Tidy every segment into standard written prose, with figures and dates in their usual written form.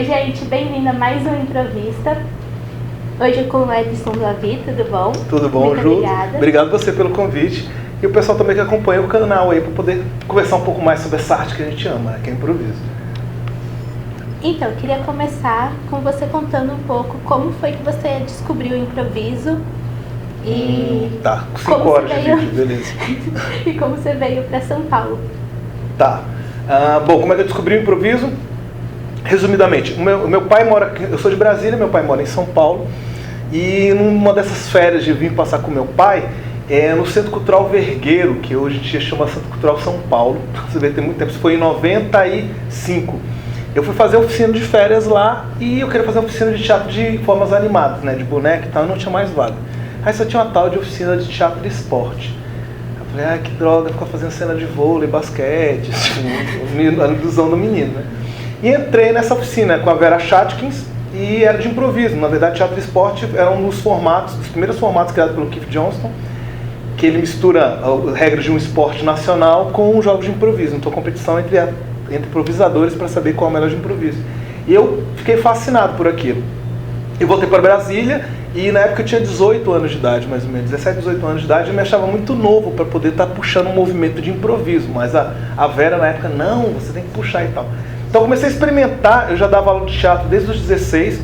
gente, bem-vinda a mais um Improvista. Hoje com o Edson Davi, tudo bom? Tudo bom, Muito Ju? Obrigada. Obrigado você pelo convite. E o pessoal também que acompanha o canal aí, para poder conversar um pouco mais sobre essa arte que a gente ama, né? Que é improviso. Então, eu queria começar com você contando um pouco como foi que você descobriu o improviso e... Tá, 5 horas de vídeo, beleza. E como você veio para São Paulo. Tá. Bom, como é que eu descobri o improviso? Resumidamente, o meu pai mora... Eu sou de Brasília, meu pai mora em São Paulo. E numa dessas férias de vir passar com meu pai, no Centro Cultural Vergueiro, que hoje em dia chama Centro Cultural São Paulo. Você vê, tem muito tempo, isso foi em 95. Eu fui fazer oficina de férias lá e eu queria fazer uma oficina de teatro de formas animadas, né, de boneca e tal, e não tinha mais vaga. Aí só tinha uma tal de oficina de teatro de esporte. Eu falei, que droga, ficar fazendo cena de vôlei, basquete, tipo, a ilusão do menino, né? E entrei nessa oficina com a Vera Chatkins e era de improviso. Na verdade, teatro de esporte era um dos primeiros formatos criados pelo Keith Johnston, que ele mistura as regras de um esporte nacional com jogos de improviso. Então, competição entre improvisadores para saber qual é o melhor de improviso. E eu fiquei fascinado por aquilo. Eu voltei para Brasília e na época eu tinha 18 anos de idade, mais ou menos, 17, 18 anos de idade, eu me achava muito novo para poder estar puxando um movimento de improviso, mas a Vera na época, não, você tem que puxar e tal. Então eu comecei a experimentar, eu já dava aula de teatro desde os 16,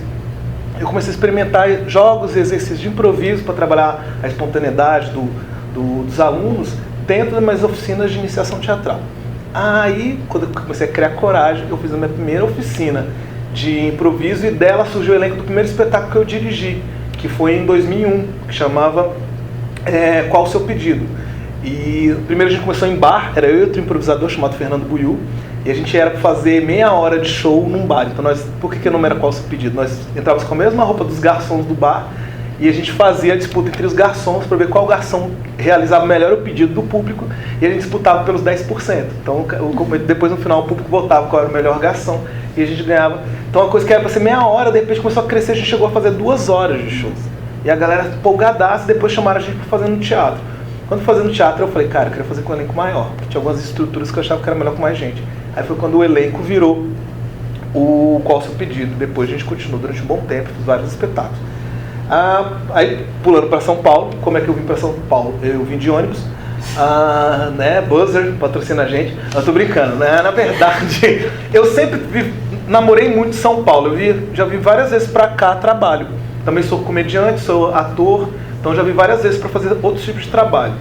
eu comecei a experimentar jogos e exercícios de improviso para trabalhar a espontaneidade dos alunos dentro das minhas oficinas de iniciação teatral. Aí, quando eu comecei a criar coragem, eu fiz a minha primeira oficina de improviso e dela surgiu o elenco do primeiro espetáculo que eu dirigi, que foi em 2001, que chamava Qual o Seu Pedido? E primeiro a gente começou em bar, era eu e outro improvisador chamado Fernando Buiú, e a gente era para fazer meia hora de show num bar. Então, por que o nome era Qual o Seu Pedido? Nós entrávamos com a mesma roupa dos garçons do bar e a gente fazia a disputa entre os garçons para ver qual garçom realizava melhor o pedido do público e a gente disputava pelos 10%. Então, depois no final o público votava qual era o melhor garçom e a gente ganhava. Então, uma coisa que era para ser meia hora, de repente começou a crescer, a gente chegou a fazer 2 horas de shows. E a galera empolgadaça, depois chamaram a gente para fazer no teatro. Quando fazendo teatro, eu falei, cara, eu queria fazer com um elenco maior. Tinha algumas estruturas que eu achava que era melhor com mais gente. Aí foi quando o elenco virou o Qual o Seu Pedido. Depois a gente continuou durante um bom tempo, fiz vários espetáculos. Aí, pulando para São Paulo, como é que eu vim para São Paulo? Eu vim de ônibus, Buzzer patrocina a gente. Eu tô brincando, né? Na verdade, eu sempre namorei muito São Paulo. Já vim várias vezes para cá, trabalho. Também sou comediante, sou ator, então já vim várias vezes para fazer outros tipos de trabalho.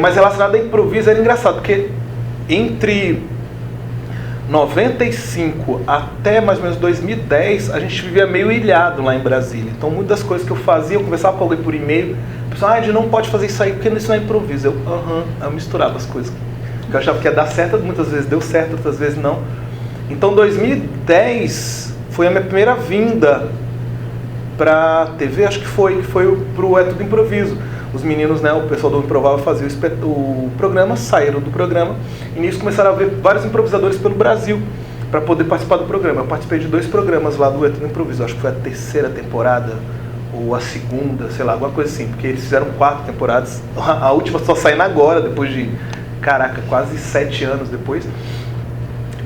Mas relacionado a improviso era engraçado, porque entre 95 até mais ou menos 2010, a gente vivia meio ilhado lá em Brasília. Então, muitas das coisas que eu fazia, eu conversava com alguém por e-mail, a pessoa, não pode fazer isso aí porque isso não é improviso. Eu misturava as coisas. Eu achava que ia dar certo, muitas vezes deu certo, outras vezes não. Então, 2010 foi a minha primeira vinda pra TV, acho que foi pro É Tudo Improviso. Os meninos, né, o pessoal do Improvável fazia o programa, saíram do programa e nisso começaram a ver vários improvisadores pelo Brasil para poder participar do programa. Eu participei de 2 programas lá do É Tudo Improviso, acho que foi a 3ª temporada ou a 2ª, sei lá, alguma coisa assim, porque eles fizeram 4 temporadas, a última só saindo agora, depois de, quase 7 anos depois.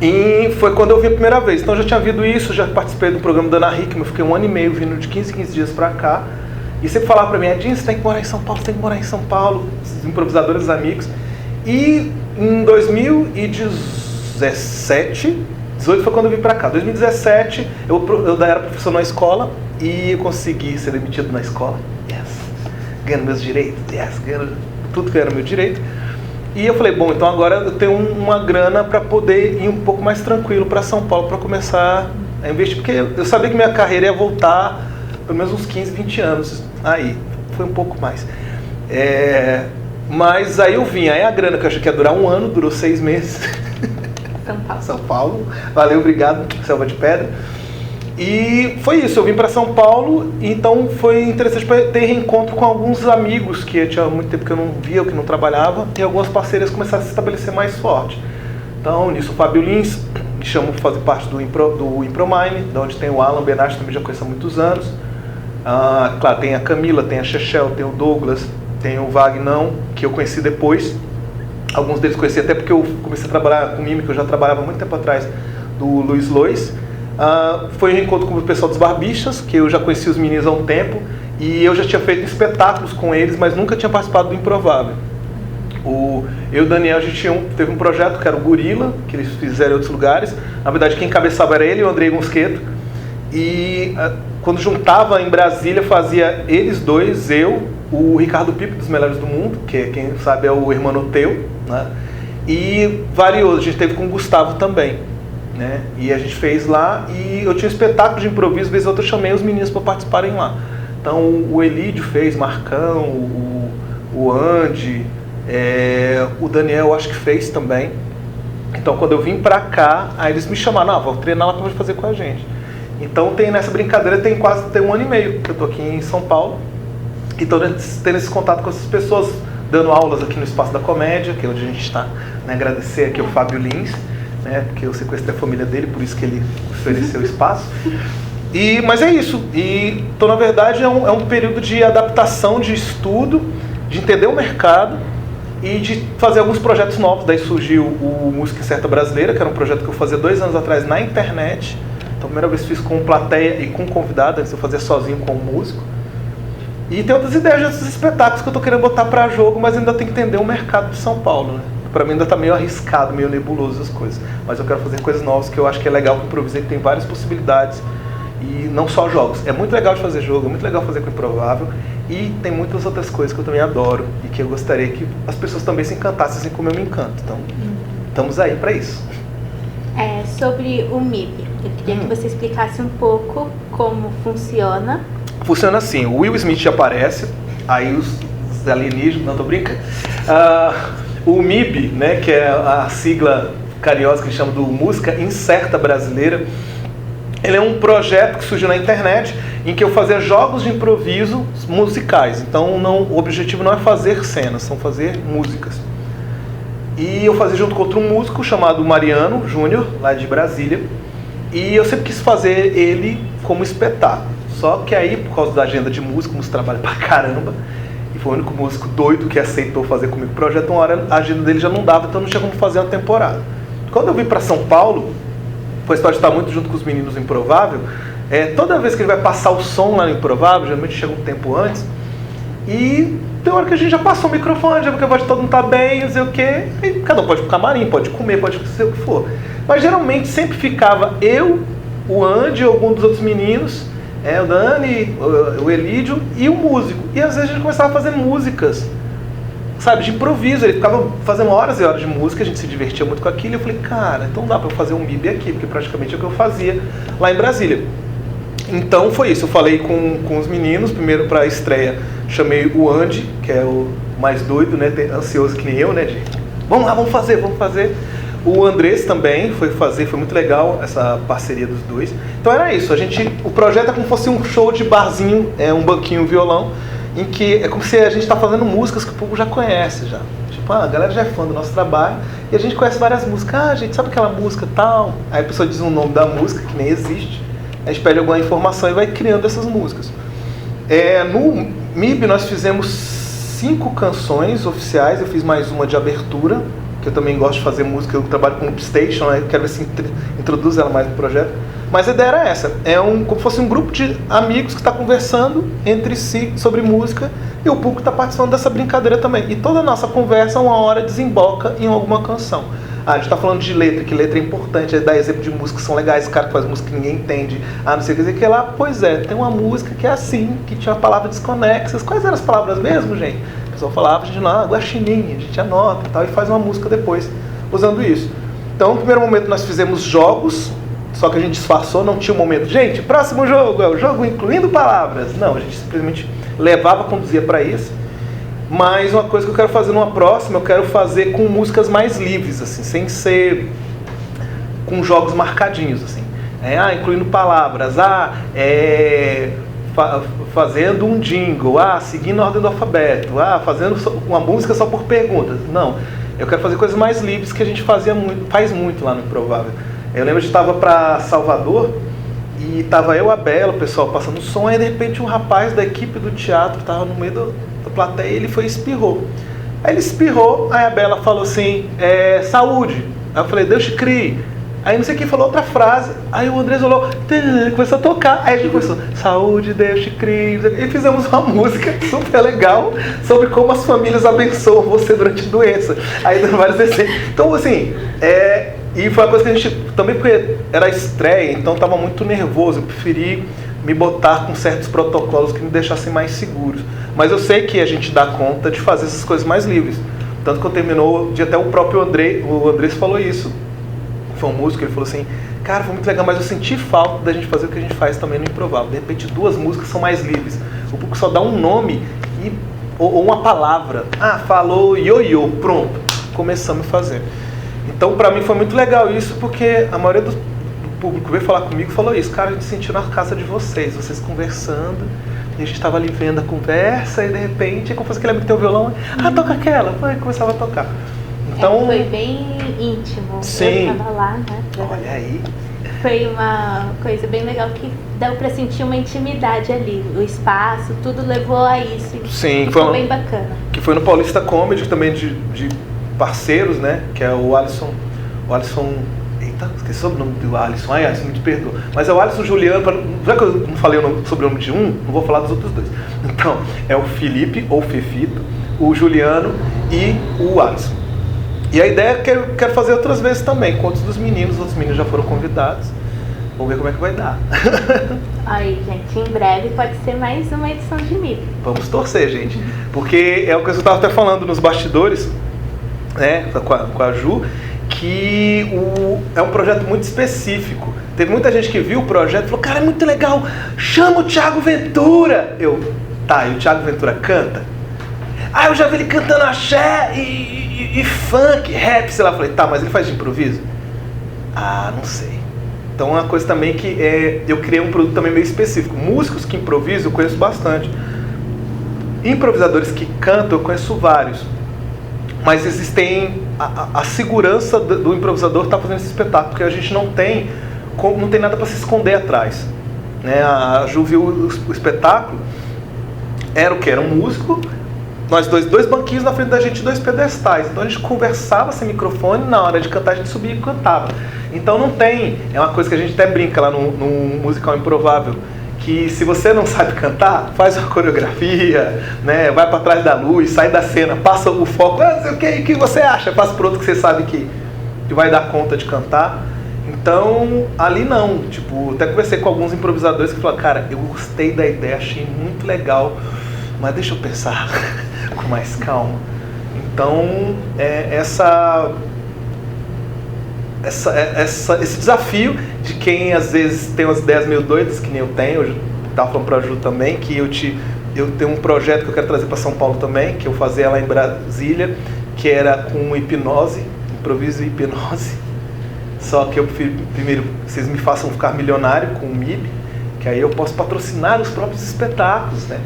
E foi quando eu vim a primeira vez. Então eu já tinha visto isso, já participei do programa da Ana Hickman, eu fiquei 1 ano e meio vindo de 15 dias para cá. E sempre falava pra mim, Edinho, você tem que morar em São Paulo, você tem que morar em São Paulo, os improvisadores amigos. E em 2017, 18 foi quando eu vim pra cá. 2017, eu era professor na escola e eu consegui ser demitido na escola. Yes! Ganhando meus direitos, yes! Ganhando tudo que era meu direito. E eu falei, bom, então agora eu tenho uma grana para poder ir um pouco mais tranquilo para São Paulo para começar a investir. Porque eu sabia que minha carreira ia voltar pelo menos uns 15, 20 anos. Aí, foi um pouco mais. Mas aí eu vim. Aí a grana que eu achei que ia durar 1 ano, durou 6 meses. São Paulo. Valeu, obrigado, Selva de Pedra. E foi isso, eu vim para São Paulo, então foi interessante ter reencontro com alguns amigos que eu tinha muito tempo que eu não via, que não trabalhava, e algumas parcerias começaram a se estabelecer mais forte. Então, nisso o Fábio Lins me chamou para fazer parte do Impromine, de onde tem o Alan Benatti, também já conheço há muitos anos. Claro, tem a Camila, tem a Chechel, tem o Douglas, tem o Vagnão, que eu conheci depois. Alguns deles conheci até porque eu comecei a trabalhar com mímica, eu já trabalhava muito tempo atrás do Luiz Lois. Foi um reencontro com o pessoal dos Barbixas, que eu já conheci os meninos há um tempo, e eu já tinha feito espetáculos com eles, mas nunca tinha participado do Improvável. Eu e o Daniel, a gente teve um projeto que era o Gorila, que eles fizeram em outros lugares. Na verdade, quem encabeçava era ele e o Andrei Mosqueto. E quando juntava em Brasília, fazia eles dois, eu, o Ricardo Pipe, dos Melhores do Mundo, que quem sabe é o Hermanoteu, né? E variou, a gente teve com o Gustavo também, né? E a gente fez lá, e eu tinha um espetáculo de improviso, vez ou outra eu chamei os meninos para participarem lá. Então o Elídio fez, Marcão, o Andy, o Daniel acho que fez também. Então quando eu vim pra cá, aí eles me chamaram, vou treinar lá pra fazer com a gente. Então tem nessa brincadeira, tem 1 ano e meio que eu tô aqui em São Paulo. E tô tendo esse contato com essas pessoas, dando aulas aqui no Espaço da Comédia, que é onde a gente está, né? Agradecer aqui ao Fábio Lins, né? Porque eu sequestrei a família dele, por isso que ele ofereceu o espaço. Mas é isso. Então, na verdade, é um período de adaptação, de estudo, de entender o mercado e de fazer alguns projetos novos. Daí surgiu o Música Incerta Brasileira, que era um projeto que eu fazia 2 anos atrás na internet. Então, a primeira vez fiz com plateia e com convidado, antes eu fazia sozinho com o músico. E tem outras ideias de outros espetáculos que eu tô querendo botar para jogo, mas ainda tem que entender o mercado de São Paulo, né? Para mim ainda tá meio arriscado, meio nebuloso as coisas. Mas eu quero fazer coisas novas que eu acho que é legal com o improviso, que tem várias possibilidades. E não só jogos. É muito legal de fazer jogo, é muito legal fazer com o improvável. E tem muitas outras coisas que eu também adoro e que eu gostaria que as pessoas também se encantassem assim como eu me encanto. Então, estamos aí para isso. Sobre o MIB, eu queria que você explicasse um pouco como funciona. Funciona assim, o Will Smith aparece, aí os alienígenas, não tô brincando. O MIB, né, que é a sigla carinhosa que chama do Música Incerta Brasileira, ele é um projeto que surgiu na internet em que eu fazia jogos de improviso musicais. Então o objetivo não é fazer cenas, são fazer músicas. E eu fazia junto com outro músico chamado Mariano Júnior, lá de Brasília, e eu sempre quis fazer ele como espetáculo. Só que aí, por causa da agenda de músico, músico trabalha pra caramba, e foi o único músico doido que aceitou fazer comigo o projeto, uma hora a agenda dele já não dava, então não tinha como fazer uma temporada. Quando eu vim pra São Paulo, foi a história de estar muito junto com os meninos do Improvável, toda vez que ele vai passar o som lá no Improvável, geralmente chega um tempo antes, e tem hora que a gente já passou o microfone, já porque a voz de todo mundo tá bem, não sei o quê, e cada um pode ir pro camarim, pode comer, pode fazer o que for. Mas geralmente sempre ficava eu, o Andy, algum dos outros meninos, o Dani, o Elídio e o músico. E às vezes a gente começava a fazer músicas, sabe, de improviso. Ele ficava fazendo horas e horas de música, a gente se divertia muito com aquilo. E eu falei, cara, então dá pra eu fazer um MIB aqui, porque praticamente é o que eu fazia lá em Brasília. Então foi isso, eu falei com os meninos, primeiro pra estreia, chamei o Andy, que é o mais doido, né, ansioso que nem eu, né, de vamos lá, vamos fazer. O Andrés também foi fazer, foi muito legal essa parceria dos dois. Então era isso, o projeto é como se fosse um show de barzinho, um banquinho, um violão, em que é como se a gente está fazendo músicas que o povo já conhece já. Tipo, a galera já é fã do nosso trabalho e a gente conhece várias músicas. Gente, sabe aquela música tal? Aí a pessoa diz um nome da música que nem existe, a gente pede alguma informação e vai criando essas músicas. No MIB nós fizemos 5 canções oficiais, eu fiz mais uma de abertura, que eu também gosto de fazer música, eu trabalho com Loop Station, né? Eu quero ver se introduz ela mais no projeto. Mas a ideia era essa, como se fosse um grupo de amigos que está conversando entre si sobre música e o público está participando dessa brincadeira também. E toda a nossa conversa, uma hora, desemboca em alguma canção. A gente está falando de letra, que letra é importante, dar exemplo de músicas que são legais, esse cara que faz música que ninguém entende, não sei o que dizer que lá. Pois tem uma música que é assim, que tinha uma palavra desconexa. Quais eram as palavras mesmo, gente? O pessoal falava, a gente guaxininha, a gente anota e tal, e faz uma música depois, usando isso. Então, no primeiro momento nós fizemos jogos, só que a gente disfarçou, não tinha um momento, gente, próximo jogo, é o jogo incluindo palavras. Não, a gente simplesmente levava, conduzia para isso. Mas uma coisa que eu quero fazer numa próxima, eu quero fazer com músicas mais livres, assim, sem ser com jogos marcadinhos, assim. Incluindo palavras, fazendo um jingle, seguindo a ordem do alfabeto, fazendo uma música só por perguntas. Não, eu quero fazer coisas mais livres que a gente faz muito lá no Improvável. Eu lembro que a gente estava para Salvador e estava eu, a Bela, o pessoal passando som, aí de repente um rapaz da equipe do teatro estava no meio da plateia e ele foi e espirrou. Aí ele espirrou, aí a Bela falou assim, saúde. Aí eu falei, Deus te crie. Aí não sei quem falou outra frase, aí o Andrés olhou, começou a tocar, aí a gente começou, saúde, Deus te crie, e fizemos uma música super legal sobre como as famílias abençoam você durante a doença, aí dando vários desenhos. Então assim, e foi uma coisa que a gente, também porque era a estreia, então estava muito nervoso, eu preferi me botar com certos protocolos que me deixassem mais seguros. Mas eu sei que a gente dá conta de fazer essas coisas mais livres. Tanto que quando terminou, até o próprio Andrés falou isso. Foi um músico, ele falou assim, cara, foi muito legal, mas eu senti falta da gente fazer o que a gente faz também no Improvável. De repente, 2 músicas são mais livres. O público só dá um nome ou uma palavra. Ah, falou ioiô, pronto. Começamos a fazer. Então, pra mim foi muito legal isso, porque a maioria do público veio falar comigo e falou isso. Cara, a gente sentiu na casa de vocês conversando, e a gente estava ali vendo a conversa, e de repente, como fosse aquele amigo que tem o violão, toca aquela, e começava a tocar. Então, foi bem íntimo. Sim. Eu estava lá, né? Olha aí. Foi uma coisa bem legal que deu pra sentir uma intimidade ali. O espaço, tudo levou a isso. Sim, foi bem bacana. Que foi no Paulista Comedy, também de parceiros, né? Que é o Alisson. Eita, esqueci o nome do Alisson. Ai, Alisson, me perdoa. Mas é o Alisson Juliano. Já que eu não falei o sobrenome de um, não vou falar dos outros 2. Então, é o Felipe, ou Fefito, o Juliano e o Alisson. E a ideia é que eu quero fazer outras vezes também, com outros dos meninos. Os outros meninos já foram convidados. Vamos ver como é que vai dar. Aí, gente, em breve pode ser mais uma edição de MIB. Vamos torcer, gente. Porque é o que eu estava até falando nos bastidores, né, com a Ju, que é um projeto muito específico. Teve muita gente que viu o projeto e falou, cara, é muito legal, chama o Thiago Ventura. E o Thiago Ventura canta? Eu já vi ele cantando axé e funk, rap, sei lá. Falei, mas ele faz de improviso? Não sei. Então é uma coisa também que eu criei um produto também meio específico. Músicos que improvisam eu conheço bastante. Improvisadores que cantam eu conheço vários. Mas existem a segurança do improvisador estar fazendo esse espetáculo, porque a gente não tem nada para se esconder atrás, né? A Ju viu o espetáculo, era o que? Era um músico, nós dois banquinhos na frente da gente, 2 pedestais. Então a gente conversava sem microfone, na hora de cantar a gente subia e cantava. Então não tem, é uma coisa que a gente até brinca lá no musical Improvável, que se você não sabe cantar, faz uma coreografia, né? Vai para trás da luz, sai da cena, passa o foco, o que você acha? Passa pro outro que você sabe que vai dar conta de cantar. Então, ali não, até conversei com alguns improvisadores que falaram, cara, eu gostei da ideia, achei muito legal, mas deixa eu pensar com mais calma. Então, esse desafio de quem às vezes tem umas ideias meio doidas, que nem eu tenho, eu estava falando para a Ju também, que eu tenho um projeto que eu quero trazer para São Paulo também, que eu fazia lá em Brasília, que era com hipnose, improviso e hipnose. Só que eu prefiro, primeiro, vocês me façam ficar milionário com o MIB, que aí eu posso patrocinar os próprios espetáculos, né?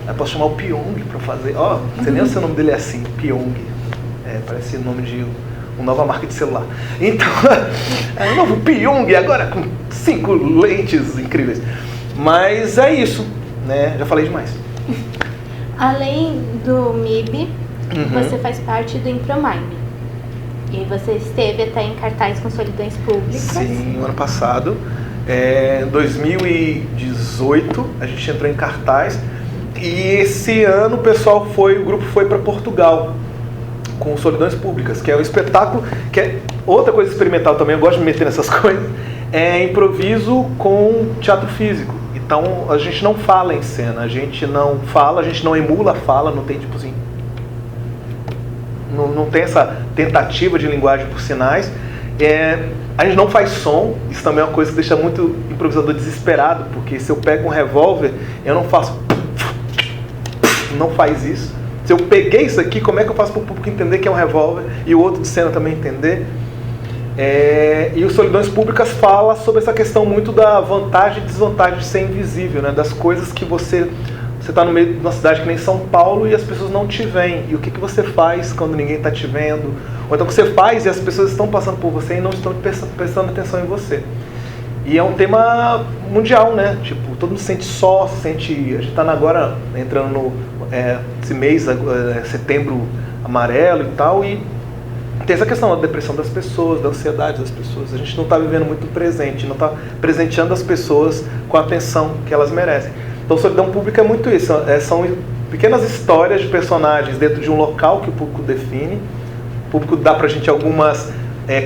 Aí eu posso chamar o Pyong para fazer. Não sei nem se o nome dele é assim, Pyong. Parece o nome de uma nova marca de celular. Então, é o novo Pyong, agora com 5 lentes incríveis. Mas é isso, né? Já falei demais. Além do MIB, você faz parte do Impromime. E você esteve até em cartaz com Solidões Públicas. Sim, no ano passado. Em 2018, a gente entrou em cartaz. E esse ano o grupo foi para Portugal com Solidões Públicas, que é um espetáculo, que é outra coisa experimental também, eu gosto de me meter nessas coisas, é improviso com teatro físico. Então a gente não fala em cena, a gente não emula a fala, não tem tipo assim, não tem essa tentativa de linguagem por sinais. A gente não faz som, isso também é uma coisa que deixa muito improvisador desesperado, porque se eu pego um revólver, eu não faço, não faz isso. Se eu peguei isso aqui, como é que eu faço para o público entender que é um revólver e o outro de cena também entender? E o Solidões Públicas fala sobre essa questão muito da vantagem e desvantagem de ser invisível, né? Das coisas que você está no meio de uma cidade que nem São Paulo e as pessoas não te veem. E o que você faz quando ninguém está te vendo? Ou então o que você faz e as pessoas estão passando por você e não estão prestando atenção em você. E é um tema mundial, né? Tipo, todo mundo se sente só, a gente está agora entrando esse mês, setembro amarelo e tal, e tem essa questão da depressão das pessoas, da ansiedade das pessoas. A gente não está vivendo muito presente, não está presenteando as pessoas com a atenção que elas merecem. Então, solidão pública é muito isso. São pequenas histórias de personagens dentro de um local que o público define. O público dá pra gente algumas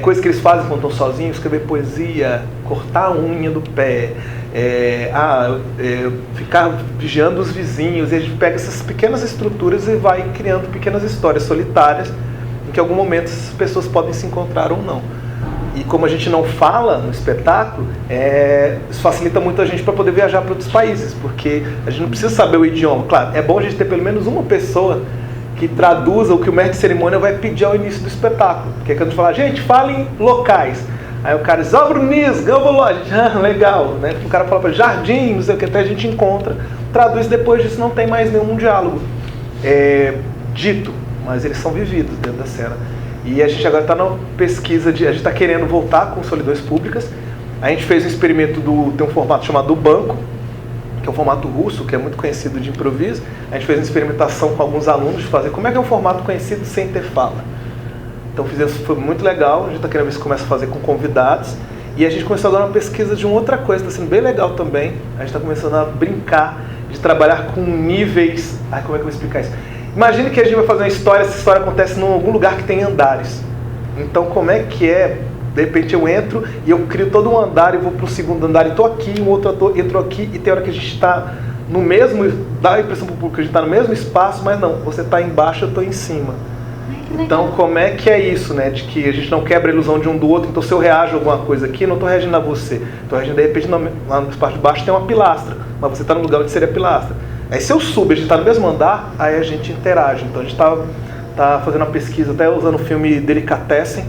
coisas que eles fazem quando estão sozinhos: escrever poesia, cortar a unha do pé, ficar vigiando os vizinhos. E a gente pega essas pequenas estruturas e vai criando pequenas histórias solitárias em que em algum momento essas pessoas podem se encontrar ou não. E como a gente não fala no espetáculo, isso facilita muito a gente para poder viajar para outros países, porque a gente não precisa saber o idioma. Claro, é bom a gente ter pelo menos uma pessoa que traduza o que o mestre de cerimônia vai pedir ao início do espetáculo. Porque quando a gente fala, gente, fala em locais. Aí o cara diz, Brunis, Gamboló, legal, né? O cara fala para Jardim, não sei o que, até a gente encontra, traduz, depois disso não tem mais nenhum diálogo dito, mas eles são vividos dentro da cena. E a gente agora está na pesquisa, a gente está querendo voltar com solidões públicas. A gente fez um experimento tem um formato chamado do banco, que é um formato russo, que é muito conhecido de improviso. A gente fez uma experimentação com alguns alunos de fazer como é que é um formato conhecido sem ter fala. Então foi muito legal, a gente está querendo ver se começa a fazer com convidados. E a gente começou agora uma pesquisa de uma outra coisa, está sendo bem legal também. A gente está começando a brincar, de trabalhar com níveis... como é que eu vou explicar isso? Imagine que a gente vai fazer uma história, essa história acontece em algum lugar que tem andares. Então como é que de repente eu entro e eu crio todo um andar e vou para o segundo andar e estou aqui, um outro ator entrou aqui, e tem hora que a gente está no mesmo, dá a impressão para o público que a gente está no mesmo espaço, mas não, você está embaixo, eu estou em cima. Então como é que é isso, né? De que a gente não quebra a ilusão de um do outro. Então se eu reajo a alguma coisa aqui, eu não estou reagindo a você, estou reagindo, de repente lá no espaço de baixo tem uma pilastra, mas você está no lugar onde seria a pilastra. Aí se eu subo, a gente está no mesmo andar, aí a gente interage. Então a gente tá fazendo uma pesquisa, até usando o filme Delicatessen,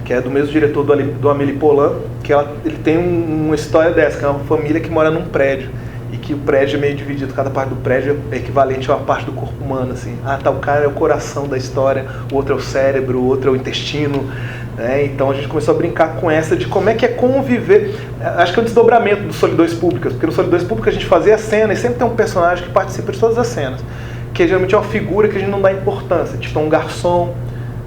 que é do mesmo diretor do Amélie Poulain, que ele tem uma história dessa, que é uma família que mora num prédio, e que o prédio é meio dividido, cada parte do prédio é equivalente a uma parte do corpo humano, assim. O cara é o coração da história, o outro é o cérebro, o outro é o intestino, né? Então a gente começou a brincar com essa de como é que é conviver. Acho que é um desdobramento do Solidões Públicas, porque no Solidões Públicas a gente fazia a cena e sempre tem um personagem que participa de todas as cenas, que geralmente é uma figura que a gente não dá importância, tipo um garçom,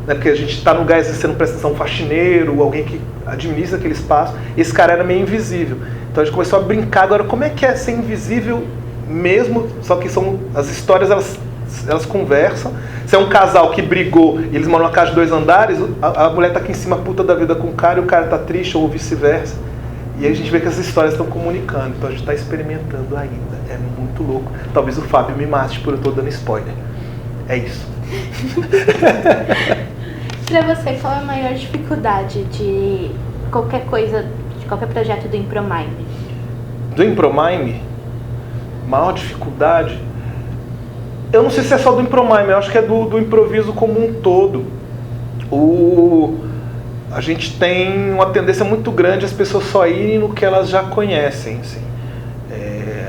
né? Porque a gente está no lugar exercendo prestação, um faxineiro, alguém que administra aquele espaço, e esse cara era meio invisível. Então a gente começou a brincar agora como é que é ser invisível mesmo, só que as histórias elas conversam. Se é um casal que brigou e eles moram numa casa de 2 andares, a mulher tá aqui em cima puta da vida com o cara e o cara tá triste, ou vice-versa. E aí a gente vê que essas histórias estão comunicando. Então a gente está experimentando ainda. É muito louco. Talvez o Fábio me mate por eu tô dando spoiler. É isso. Pra você, qual é a maior dificuldade de qualquer coisa, de qualquer projeto do Impromime? Do Impromime? Maior dificuldade? Eu não sei se é só do Impromime, eu acho que é do improviso como um todo. A gente tem uma tendência muito grande as pessoas só irem no que elas já conhecem, assim.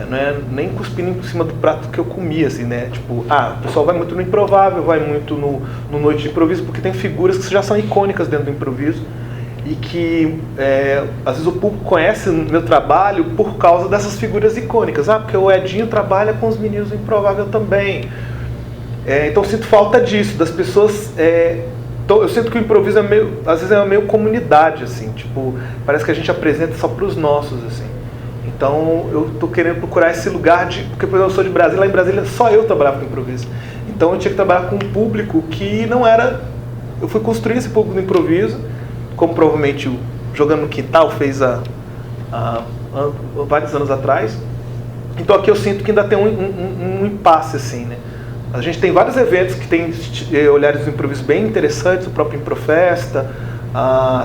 Não é nem cuspindo em cima do prato que eu comi, assim, né? Tipo, o pessoal vai muito no improvável, vai muito no Noite de Improviso, porque tem figuras que já são icônicas dentro do improviso e que, às vezes, o público conhece o meu trabalho por causa dessas figuras icônicas. Porque o Edinho trabalha com os meninos do Improvável também. Então, eu sinto falta disso, das pessoas... eu sinto que o improviso às vezes é meio comunidade, assim, tipo, parece que a gente apresenta só para os nossos, assim. Então eu tô querendo procurar esse lugar porque, por exemplo, eu sou de Brasília, lá em Brasília só eu trabalhava com improviso. Então eu tinha que trabalhar com um público que não era... Eu fui construir esse público do improviso, como provavelmente o Jogando no Quintal fez há vários anos atrás. Então aqui eu sinto que ainda tem um impasse, assim, né? A gente tem vários eventos que tem olhares do improviso bem interessantes, o próprio Improfesta,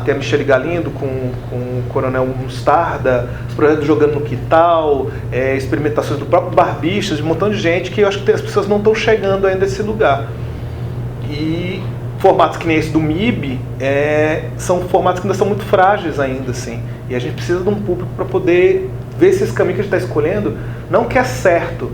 tem a Michele Galindo com o Coronel Mostarda, os projetos Jogando no Quintal, experimentações do próprio Barbixas, de um montão de gente que eu acho que as pessoas não estão chegando ainda a esse lugar. E formatos que nem esse do MIB são formatos que ainda são muito frágeis ainda, assim. E a gente precisa de um público para poder ver se esse caminho que a gente está escolhendo, não que é certo,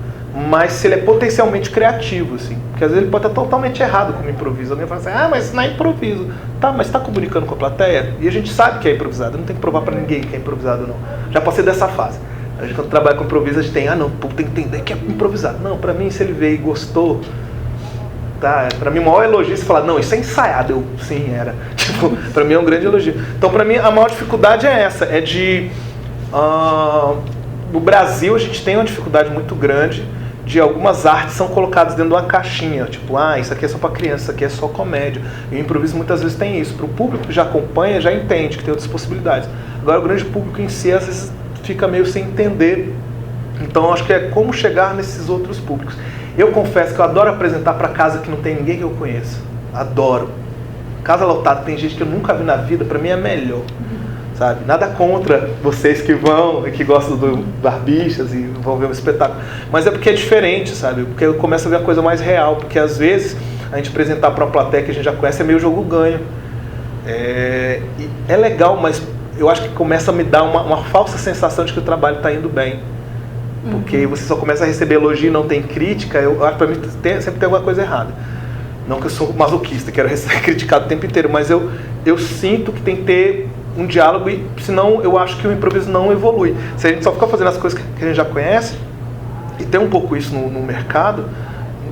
mas se ele é potencialmente criativo, assim. Porque às vezes ele pode estar totalmente errado como improviso. Alguém fala assim, mas não é improviso. Tá, mas está comunicando com a plateia? E a gente sabe que é improvisado, não tem que provar para ninguém que é improvisado, não. Já passei dessa fase. A gente, quando trabalha com improviso, a gente tem, não, tem que entender que é improvisado. Não, para mim, se ele veio e gostou, tá? Pra mim, o maior elogio é você falar, não, isso é ensaiado. Eu, sim, era. Tipo, pra mim é um grande elogio. Então, pra mim, a maior dificuldade é essa, é de... no Brasil, a gente tem uma dificuldade muito grande de algumas artes são colocadas dentro de uma caixinha, tipo, isso aqui é só para criança, isso aqui é só comédia. E o improviso muitas vezes tem isso. Para o público que já acompanha, já entende que tem outras possibilidades. Agora, o grande público em si, às vezes, fica meio sem entender. Então, acho que é como chegar nesses outros públicos. Eu confesso que eu adoro apresentar para casa que não tem ninguém que eu conheça. Adoro. Casa lotada, tem gente que eu nunca vi na vida, para mim é melhor. Sabe? Nada contra vocês que vão e que gostam do Barbixas e vão ver um espetáculo. Mas é porque é diferente, sabe? Porque eu começo a ver a coisa mais real. Porque às vezes a gente apresentar para uma plateia que a gente já conhece é meio jogo ganho. É legal, mas eu acho que começa a me dar uma falsa sensação de que o trabalho está indo bem. Porque você só começa a receber elogio e não tem crítica. Eu acho que para mim sempre tem alguma coisa errada. Não que eu sou masoquista, quero ser criticado o tempo inteiro, mas eu sinto que tem que ter um diálogo, e senão eu acho que o improviso não evolui. Se a gente só ficar fazendo as coisas que a gente já conhece, e tem um pouco isso no mercado,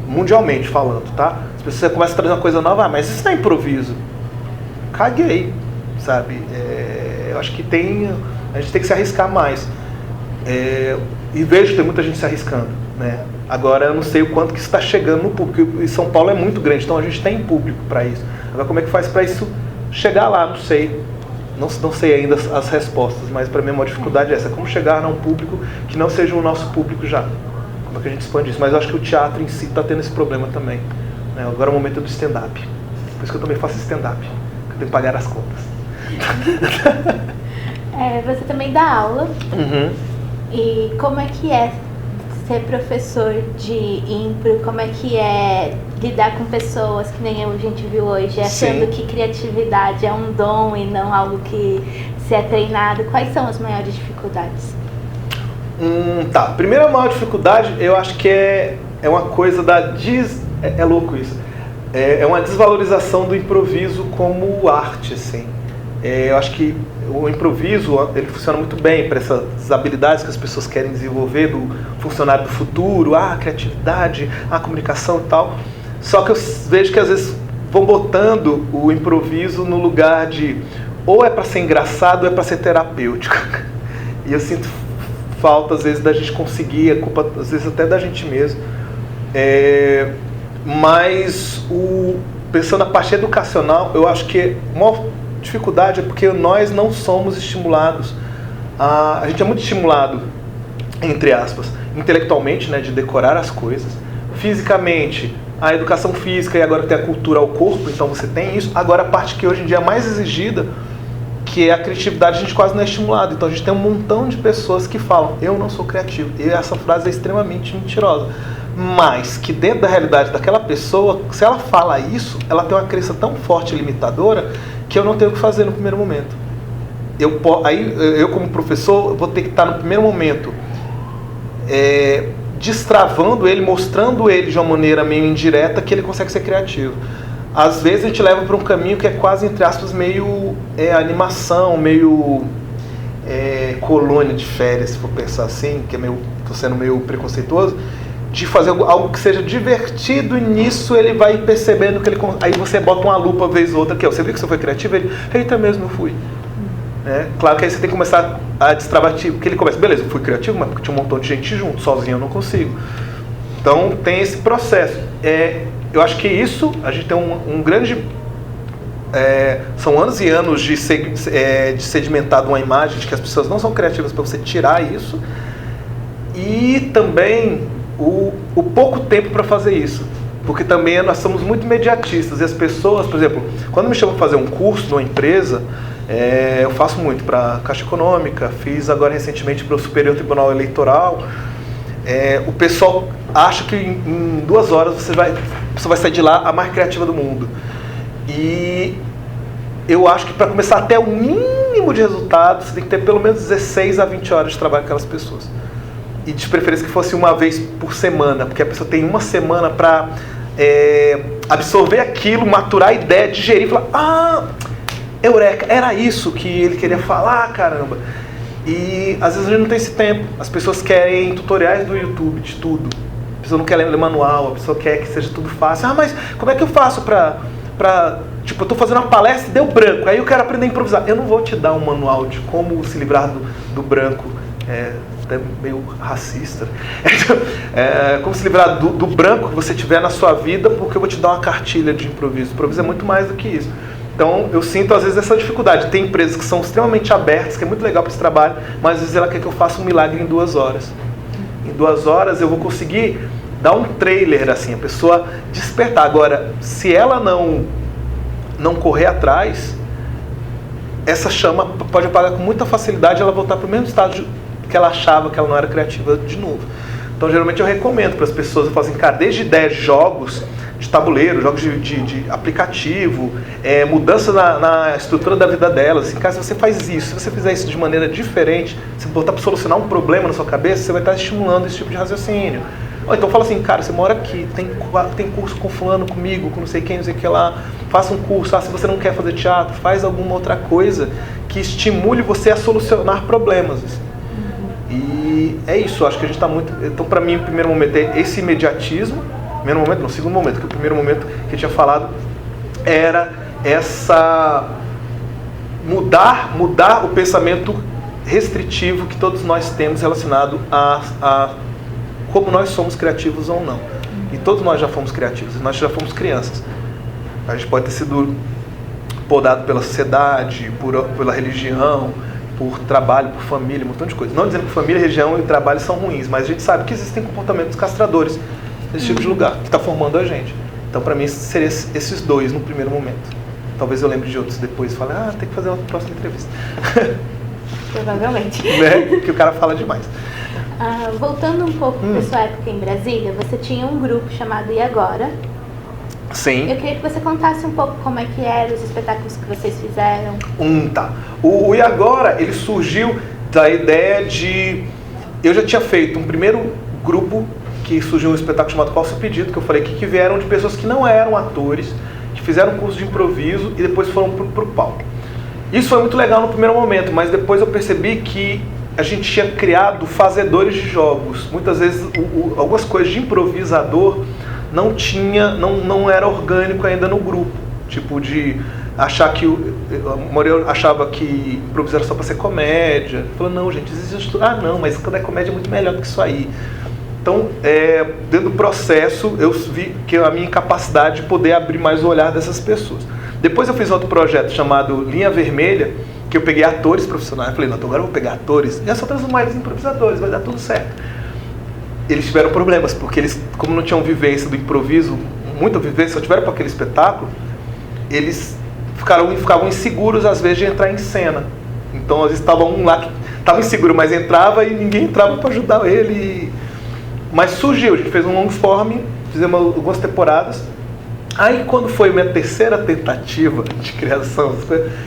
mundialmente falando, tá? As pessoas começam a trazer uma coisa nova, mas isso não é improviso. Caguei, sabe? Eu acho que a gente tem que se arriscar mais. E vejo que tem muita gente se arriscando, né? Agora eu não sei o quanto que isso está chegando no público, e São Paulo é muito grande, então a gente tem público para isso. Agora como é que faz para isso chegar lá? Não sei. Não sei ainda as respostas, mas para mim a maior dificuldade é essa, como chegar num público que não seja o nosso público já. Como é que a gente expande isso? Mas eu acho que o teatro em si está tendo esse problema também, né? Agora é o momento do stand-up. Por isso que eu também faço stand-up, porque eu tenho que pagar as contas. Você também dá aula. E como é que é ser professor de impro? Como é que é lidar com pessoas que nem a gente viu hoje, achando que criatividade é um dom e não algo que se é treinado? Quais são as maiores dificuldades? Tá. Primeira maior dificuldade, eu acho que é uma coisa da... É louco isso. É uma desvalorização do improviso como arte, assim. Eu acho que o improviso, ele funciona muito bem para essas habilidades que as pessoas querem desenvolver, do funcionário do futuro, a criatividade, a comunicação e tal. Só que eu vejo que às vezes vão botando o improviso no lugar de ou é para ser engraçado ou é para ser terapêutico. E eu sinto falta às vezes da gente conseguir, a culpa às vezes até da gente mesmo. Mas pensando na parte educacional, eu acho que uma dificuldade é porque nós não somos estimulados. A gente é muito estimulado, entre aspas, intelectualmente, né, de decorar as coisas. Fisicamente, a educação física, e agora tem a cultura ao corpo, então você tem isso. Agora a parte que hoje em dia é mais exigida, que é a criatividade, a gente quase não é estimulado. Então a gente tem um montão de pessoas que falam, eu não sou criativo. E essa frase é extremamente mentirosa. Mas que dentro da realidade daquela pessoa, se ela fala isso, ela tem uma crença tão forte e limitadora que eu não tenho o que fazer no primeiro momento. Eu como professor, vou ter que estar no primeiro momento destravando ele, mostrando ele de uma maneira meio indireta que ele consegue ser criativo. Às vezes a gente leva para um caminho que é quase, entre aspas, meio animação, meio colônia de férias, se for pensar assim, que estou sendo meio preconceituoso, de fazer algo que seja divertido, e nisso ele vai percebendo que ele... Aí você bota uma lupa vez ou outra, você viu que você foi criativo? Ele, eita mesmo, eu fui. Claro que aí você tem que começar a destravar, porque ele começa, beleza, eu fui criativo, mas porque tinha um montão de gente junto, sozinho eu não consigo. Então tem esse processo. Eu acho que isso, a gente tem um grande... são anos e anos de sedimentado uma imagem de que as pessoas não são criativas, para você tirar isso. E também o pouco tempo para fazer isso. Porque também nós somos muito imediatistas. E as pessoas, por exemplo, quando me chamam para fazer um curso numa empresa, eu faço muito para Caixa Econômica, fiz agora recentemente para o Superior Tribunal Eleitoral. O pessoal acha que em 2 horas você vai sair de lá a mais criativa do mundo. E eu acho que para começar até o mínimo de resultado, você tem que ter pelo menos 16 a 20 horas de trabalho com aquelas pessoas. E de preferência que fosse uma vez por semana, porque a pessoa tem uma semana para absorver aquilo, maturar a ideia, digerir e falar, eureka, era isso que ele queria falar, caramba. E às vezes a gente não tem esse tempo. As pessoas querem tutoriais do YouTube de tudo. pessoa não quer ler manual, a pessoa quer que seja tudo fácil. Mas como é que eu faço tipo, eu tô fazendo uma palestra e deu branco, aí eu quero aprender a improvisar. Eu não vou te dar um manual de como se livrar do branco, até meio racista. Como se livrar do branco que você tiver na sua vida, porque eu vou te dar uma cartilha de improviso. Improviso é muito mais do que isso. Então, eu sinto, às vezes, essa dificuldade. Tem empresas que são extremamente abertas, que é muito legal para esse trabalho, mas, às vezes, ela quer que eu faça um milagre em 2 horas. Em 2 horas, eu vou conseguir dar um trailer, assim, a pessoa despertar. Agora, se ela não correr atrás, essa chama pode apagar com muita facilidade e ela voltar para o mesmo estado que ela achava que ela não era criativa de novo. Então, geralmente, eu recomendo para as pessoas, eu falo assim, cara, desde ideias de jogos, de tabuleiro, jogos de aplicativo, mudança na estrutura da vida delas. Assim, cara, se você faz isso, se você fizer isso de maneira diferente, se botar para solucionar um problema na sua cabeça, você vai estar estimulando esse tipo de raciocínio. Ou então fala assim, cara, você mora aqui, tem curso com fulano comigo, com não sei quem, não sei o que lá, faça um curso. Se você não quer fazer teatro, faz alguma outra coisa que estimule você a solucionar problemas. Assim. E é isso, acho que a gente está muito... Então, para mim, o primeiro momento é esse imediatismo. Segundo momento, que o primeiro momento que eu tinha falado era essa... Mudar o pensamento restritivo que todos nós temos relacionado a como nós somos criativos ou não. E todos nós já fomos criativos, nós já fomos crianças. A gente pode ter sido podado pela sociedade, pela religião, por trabalho, por família, um montão de coisas. Não dizendo que família, religião e trabalho são ruins, mas a gente sabe que existem comportamentos castradores nesse tipo de lugar, que está formando a gente. Então, para mim, seria esses 2 no primeiro momento. Talvez eu lembre de outros depois e fale, tem que fazer uma próxima entrevista. Provavelmente. Né? Que o cara fala demais. Voltando um pouco para sua época em Brasília, você tinha um grupo chamado E Agora? Sim. Eu queria que você contasse um pouco como é que eram os espetáculos que vocês fizeram. Tá. O E Agora, ele surgiu da ideia de... Eu já tinha feito um primeiro grupo que surgiu um espetáculo chamado Qual o Seu Pedido, que eu falei que vieram de pessoas que não eram atores, que fizeram um curso de improviso e depois foram pro palco. Isso foi muito legal no primeiro momento, mas depois eu percebi que a gente tinha criado fazedores de jogos. Muitas vezes algumas coisas de improvisador não era orgânico ainda no grupo. Tipo de achar que o Moreira achava que improvisar era só para ser comédia. Falou, não, gente, existe não, mas quando é comédia é muito melhor do que isso aí. Então, dentro do processo, eu vi que a minha incapacidade de poder abrir mais o olhar dessas pessoas. Depois eu fiz outro projeto chamado Linha Vermelha, que eu peguei atores profissionais. Eu falei, não, então agora eu vou pegar atores e é só transformar eles em improvisadores, vai dar tudo certo. Eles tiveram problemas, porque eles, como não tinham vivência do improviso, muita vivência, só tiveram para aquele espetáculo, eles ficavam inseguros, às vezes, de entrar em cena. Então, às vezes, estava um lá que estava inseguro, mas entrava e ninguém entrava para ajudar ele. Mas surgiu, a gente fez um long form, fizemos algumas temporadas. Aí, quando foi minha terceira tentativa de criação,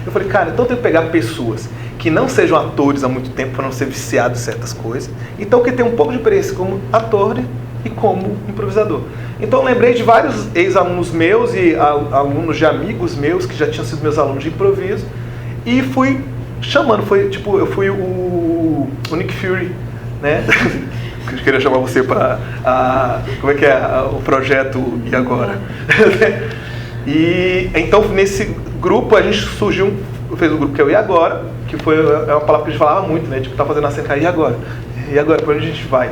eu falei, cara, então eu tenho que pegar pessoas que não sejam atores há muito tempo para não ser viciados em certas coisas, então que tem um pouco de experiência como ator e como improvisador. Então eu lembrei de vários ex-alunos meus e alunos de amigos meus que já tinham sido meus alunos de improviso e fui chamando, eu fui o Nick Fury, né? Eu queria chamar você para como é que é o projeto E Agora? E então nesse grupo a gente fez um grupo que é o E Agora, que é uma palavra que a gente falava muito, né? Tipo, tá fazendo a cena, e agora? E agora, para onde a gente vai?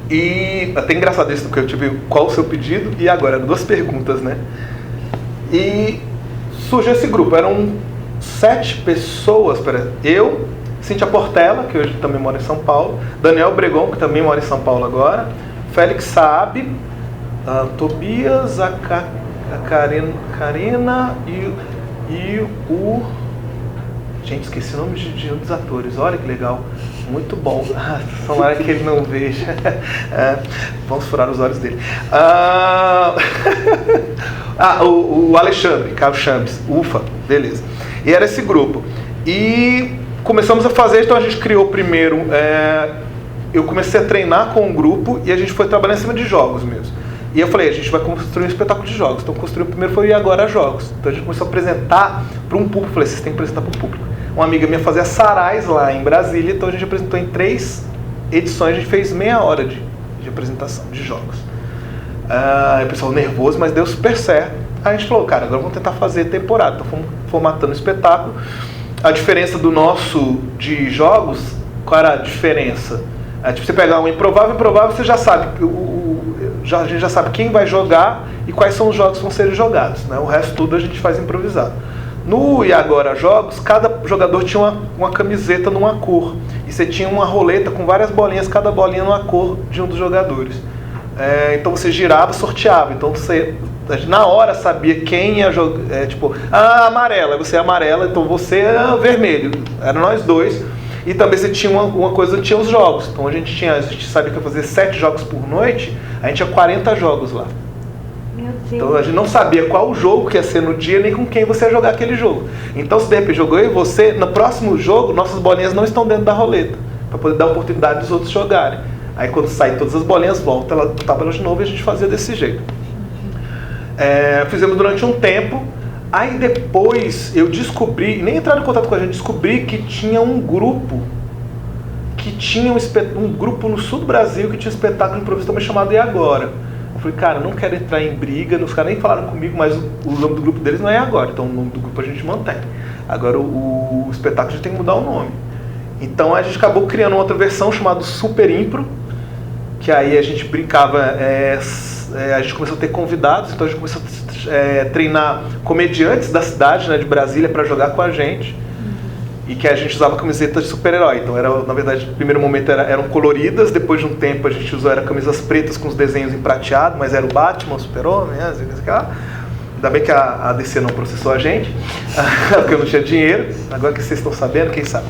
E até engraçado isso, porque eu tive qual o seu pedido e agora, eram 2 perguntas, né? E surgiu esse grupo, eram 7 pessoas, eu, Cíntia Portela, que hoje também mora em São Paulo, Daniel Bregon, que também mora em São Paulo agora, Félix Saab, Tobias, a Karina e o... Gente, esqueci o nome de um dos atores, olha que legal, muito bom, tomara que ele não veja, vamos furar os olhos dele. O Alexandre, Carlos Chames, ufa, beleza. E era esse grupo. E começamos a fazer, então a gente criou primeiro, eu comecei a treinar com um grupo e a gente foi trabalhar em cima de jogos mesmo. E eu falei, a gente vai construir um espetáculo de jogos. Então construiu o primeiro foi E Agora Jogos. Então a gente começou a apresentar para um público. Eu falei, vocês têm que apresentar para o público. Uma amiga minha fazia sarais lá em Brasília, então a gente apresentou em 3 edições, a gente fez meia hora de apresentação de jogos. O pessoal nervoso, mas deu super certo. Aí a gente falou, cara, agora vamos tentar fazer temporada. Então fomos formatando o espetáculo. A diferença do nosso de jogos, qual era a diferença? Tipo, você pegar um improvável, você já sabe, a gente já sabe quem vai jogar e quais são os jogos que vão ser jogados, né? O resto tudo a gente faz improvisado. No E Agora Jogos, cada jogador tinha uma camiseta numa cor. E você tinha uma roleta com várias bolinhas, cada bolinha numa cor de um dos jogadores. Então você girava, sorteava. Então você, na hora, sabia quem ia jogar. Tipo, amarela, você é amarela, então você é vermelho. Era nós dois. E também você tinha uma coisa, tinha os jogos. Então a gente sabia que ia fazer 7 jogos por noite, a gente tinha 40 jogos lá. Meu Deus. Então a gente não sabia qual o jogo que ia ser no dia, nem com quem você ia jogar aquele jogo. Então se de repente jogou eu e você, no próximo jogo, nossas bolinhas não estão dentro da roleta, para poder dar oportunidade dos outros jogarem. Aí quando saem todas as bolinhas, volta ela de novo e a gente fazia desse jeito. Fizemos durante um tempo. Aí depois eu descobri, nem entraram em contato com a gente, descobri que tinha um grupo um grupo no sul do Brasil que tinha um espetáculo de improviso também chamado E Agora. Eu falei, cara, não quero entrar em briga, os caras nem falaram comigo, mas o nome do grupo deles não é Agora, então o nome do grupo a gente mantém. Agora o espetáculo a gente tem que mudar o nome. Então a gente acabou criando outra versão chamada Super Impro, que aí a gente brincava, a gente começou a ter convidados, então a gente começou a treinar comediantes da cidade, né, de Brasília, para jogar com a gente. E que a gente usava camisetas de super-herói. Então, na verdade, no primeiro momento eram coloridas, depois de um tempo a gente usou camisas pretas com os desenhos em prateado, mas era o Batman, o Super-Homem, ainda bem que a DC não processou a gente, porque eu não tinha dinheiro. Agora que vocês estão sabendo, quem sabe.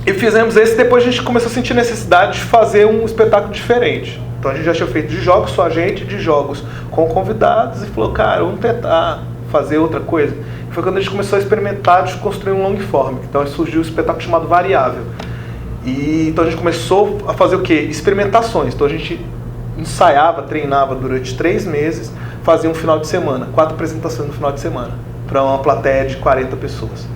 E fizemos esse, depois a gente começou a sentir necessidade de fazer um espetáculo diferente. Então a gente já tinha feito de jogos, só a gente, de jogos com convidados, e falou, cara, vamos tentar fazer outra coisa. E foi quando a gente começou a experimentar de construir um long form. Então surgiu um espetáculo chamado Variável. Então a gente começou a fazer o quê? Experimentações. Então a gente ensaiava, treinava durante 3 meses, fazia um final de semana, 4 apresentações no final de semana, para uma plateia de 40 pessoas.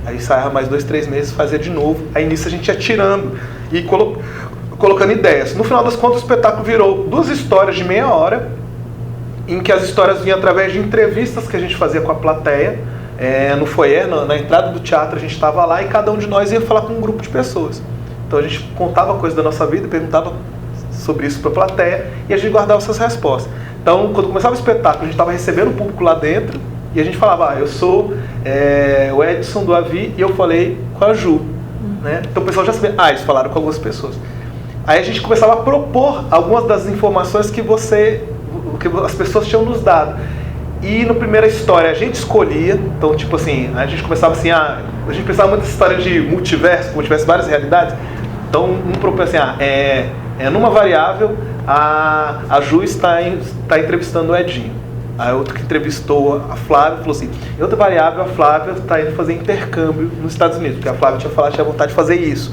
Aí ensaiava mais 2, 3 meses, fazia de novo. Aí nisso a gente ia tirando e colocando ideias. No final das contas, o espetáculo virou 2 histórias de meia hora, em que as histórias vinham através de entrevistas que a gente fazia com a plateia. No foyer, na entrada do teatro, a gente estava lá e cada um de nós ia falar com um grupo de pessoas. Então a gente contava coisas da nossa vida, perguntava sobre isso para a plateia e a gente guardava essas respostas. Então, quando começava o espetáculo, a gente estava recebendo o público lá dentro e a gente falava, eu sou o Edson do Avi e eu falei com a Ju. Né? Então o pessoal já sabia, eles falaram com algumas pessoas. Aí a gente começava a propor algumas das informações que as pessoas tinham nos dado. E na primeira história a gente escolhia, então tipo assim, a gente começava assim, a gente pensava muito nessa história de multiverso, como tivesse várias realidades. Então um propõe assim, numa variável a Ju está entrevistando o Edinho. Aí outro que entrevistou a Flávia falou assim, em outra variável a Flávia está indo fazer intercâmbio nos Estados Unidos, porque a Flávia tinha vontade de fazer isso.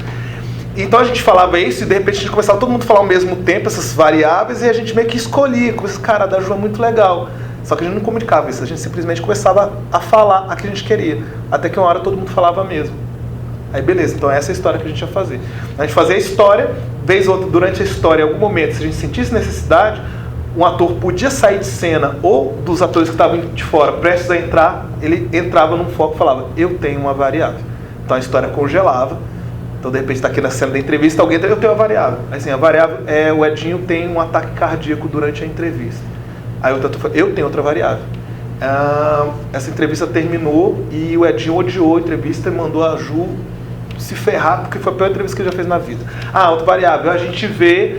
Então a gente falava isso e de repente a gente começava todo mundo a falar ao mesmo tempo essas variáveis e a gente meio que escolhia, cara, a da Ju é muito legal. Só que a gente não comunicava isso, a gente simplesmente começava a falar a que a gente queria. Até que uma hora todo mundo falava mesmo. Aí beleza, então essa é a história que a gente ia fazer. A gente fazia a história, vez ou outra, durante a história, em algum momento, se a gente sentisse necessidade, um ator podia sair de cena, ou dos atores que estavam de fora, prestes a entrar, ele entrava num foco e falava, eu tenho uma variável. Então a história congelava. Então de repente está aqui na cena da entrevista, alguém entra, eu tenho uma variável. Aí assim, a variável o Edinho tem um ataque cardíaco durante a entrevista. Aí o ator falou, eu tenho outra variável. Essa entrevista terminou e o Edinho odiou a entrevista e mandou a Ju se ferrar, porque foi a pior entrevista que ele já fez na vida. Outra variável, a gente vê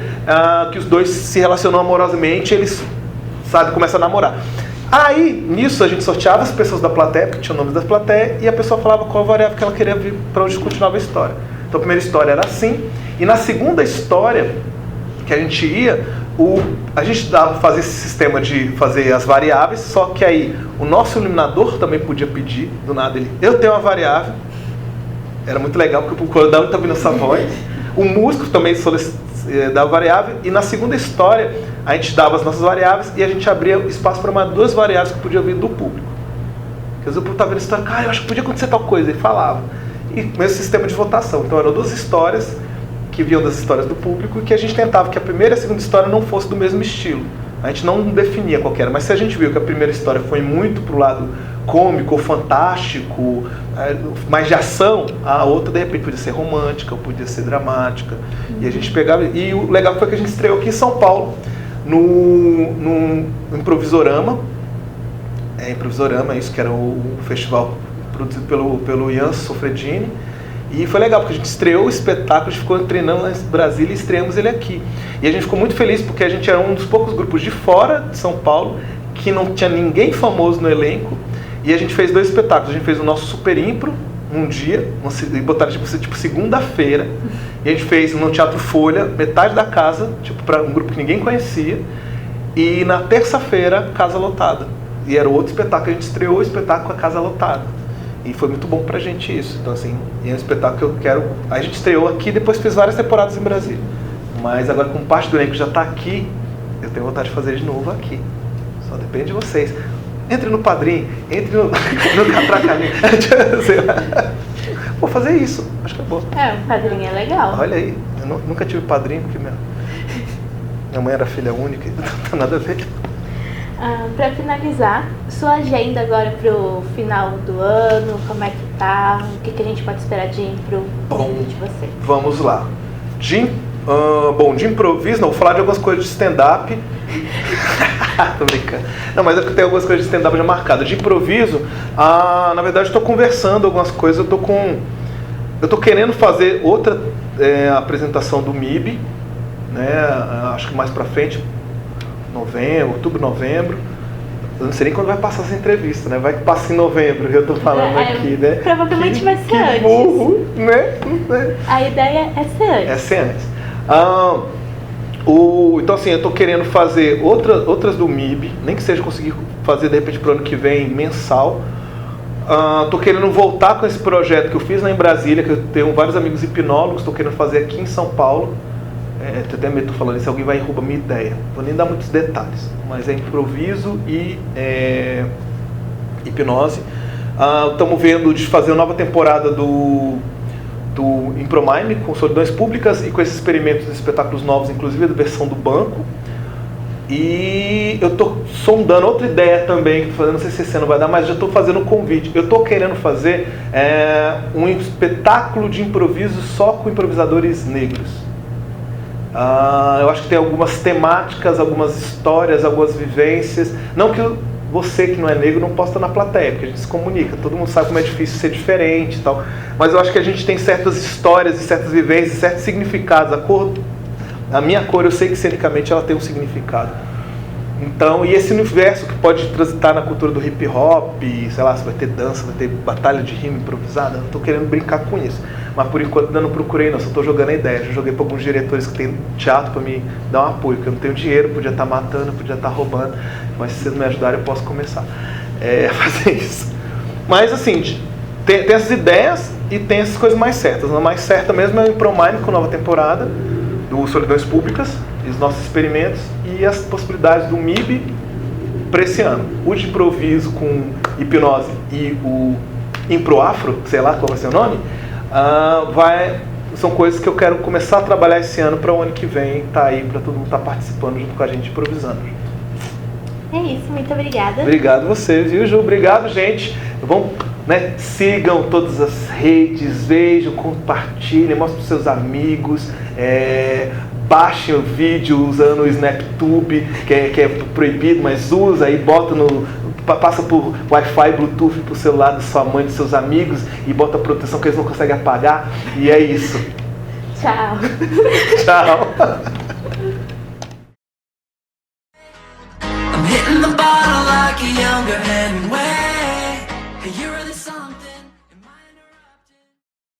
que os dois se relacionam amorosamente, eles, começam a namorar. Aí, nisso, a gente sorteava as pessoas da plateia, porque tinha o nome da plateia, e a pessoa falava qual variável que ela queria ver para onde continuava a história. Então a primeira história era assim, e na segunda história que a gente ia, a gente dava fazer esse sistema de fazer as variáveis, só que aí o nosso iluminador também podia pedir, do nada eu tenho uma variável, era muito legal, porque o público estava ouvindo essa voz, o músico também dava variável, e na segunda história a gente dava as nossas variáveis e a gente abria espaço para mais 2 variáveis que podiam vir do público. Porque às vezes o público estava vendo a história, cara, eu acho que podia acontecer tal coisa, ele falava. E mesmo sistema de votação, então eram 2 histórias, que vinham das histórias do público e que a gente tentava que a primeira e a segunda história não fosse do mesmo estilo. A gente não definia qual que era, mas se a gente viu que a primeira história foi muito pro lado cômico ou fantástico, mais de ação, a outra de repente podia ser romântica ou podia ser dramática. E a gente pegava. E o legal foi que a gente estreou aqui em São Paulo, no Improvisorama. Improvisorama, isso que era o festival produzido pelo Ian Sofredini. E foi legal, porque a gente estreou o espetáculo, a gente ficou treinando lá em Brasília e estreamos ele aqui. E a gente ficou muito feliz porque a gente era um dos poucos grupos de fora de São Paulo que não tinha ninguém famoso no elenco. E a gente fez 2 espetáculos. A gente fez o nosso Super Impro um dia, e botaram tipo segunda-feira. E a gente fez no Teatro Folha, metade da casa, tipo para um grupo que ninguém conhecia. E na terça-feira, casa lotada. E era o outro espetáculo, a gente estreou o espetáculo com a casa lotada. E foi muito bom pra gente isso. Então assim, é um espetáculo que eu quero... A gente estreou aqui e depois fez várias temporadas em Brasília. Mas agora, como parte do elenco já tá aqui, eu tenho vontade de fazer de novo aqui. Só depende de vocês. Entre no Padrim, entre no Catracaninho. Vou fazer isso, acho que é bom. O Padrim é legal. Olha aí, eu nunca tive padrinho, porque minha mãe era filha única, então não tem nada a ver. Para finalizar, sua agenda agora pro final do ano, como é que tá? O que a gente pode esperar de impro de você? Vamos lá. De improviso, não, vou falar de algumas coisas de stand-up. Tô brincando. Não, mas é porque tem algumas coisas de stand-up já marcadas. De improviso, na verdade estou conversando algumas coisas, eu tô querendo fazer outra apresentação do MIB, né? Acho que mais pra frente, outubro, novembro. Eu não sei nem quando vai passar essa entrevista, né? Vai que passa em novembro, eu tô falando aqui, né? Provavelmente vai ser antes. Burro, né? A ideia é ser antes. É ser antes. Então assim, eu tô querendo fazer outras do MIB, nem que seja conseguir fazer de repente pro ano que vem, mensal. Tô querendo voltar com esse projeto que eu fiz lá em Brasília, que eu tenho vários amigos hipnólogos, tô querendo fazer aqui em São Paulo. Até medo tô falando isso, alguém vai e rouba minha ideia. Vou nem dar muitos detalhes, mas é improviso e hipnose. Estamos vendo de fazer uma nova temporada do Impromime, com solidões públicas e com esses experimentos de espetáculos novos, inclusive a versão do banco. E eu estou sondando outra ideia também, que estou fazendo, não sei se esse ano vai dar, mas já estou fazendo um convite. Eu estou querendo fazer um espetáculo de improviso só com improvisadores negros. Eu acho que tem algumas temáticas, algumas histórias, algumas vivências. Não que você que não é negro não possa estar na plateia, porque a gente se comunica, todo mundo sabe como é difícil ser diferente e tal. Mas eu acho que a gente tem certas histórias e certas vivências, certos significados. A minha cor, eu sei que cenicamente ela tem um significado. Então, e esse universo que pode transitar na cultura do hip hop, sei lá, se vai ter dança, vai ter batalha de rima improvisada, eu estou querendo brincar com isso. Mas por enquanto ainda não procurei não, só estou jogando a ideia. Já joguei para alguns diretores que tem teatro para me dar um apoio, porque eu não tenho dinheiro, podia estar matando, podia estar roubando, mas se vocês me ajudarem eu posso começar a fazer isso. Mas assim, tem essas ideias e tem essas coisas mais certas. A mais certa mesmo é o Impromime com nova temporada, do Solidões Públicas, os nossos experimentos e as possibilidades do MIB para esse ano. O de improviso com hipnose e o Improafro, sei lá qual vai ser o nome, são coisas que eu quero começar a trabalhar esse ano para o ano que vem, tá aí para todo mundo estar participando junto com a gente, improvisando. É isso, muito obrigada. Obrigado você, viu, Ju? Obrigado, gente. Sigam todas as redes, vejam, compartilhem, mostrem para os seus amigos, baixem o vídeo usando o SnapTube, que é proibido, mas usa e bota passa por Wi-Fi, Bluetooth pro celular da sua mãe, dos seus amigos e bota proteção que eles não conseguem apagar. E é isso. Tchau. Tchau. I'm hitting the bottle like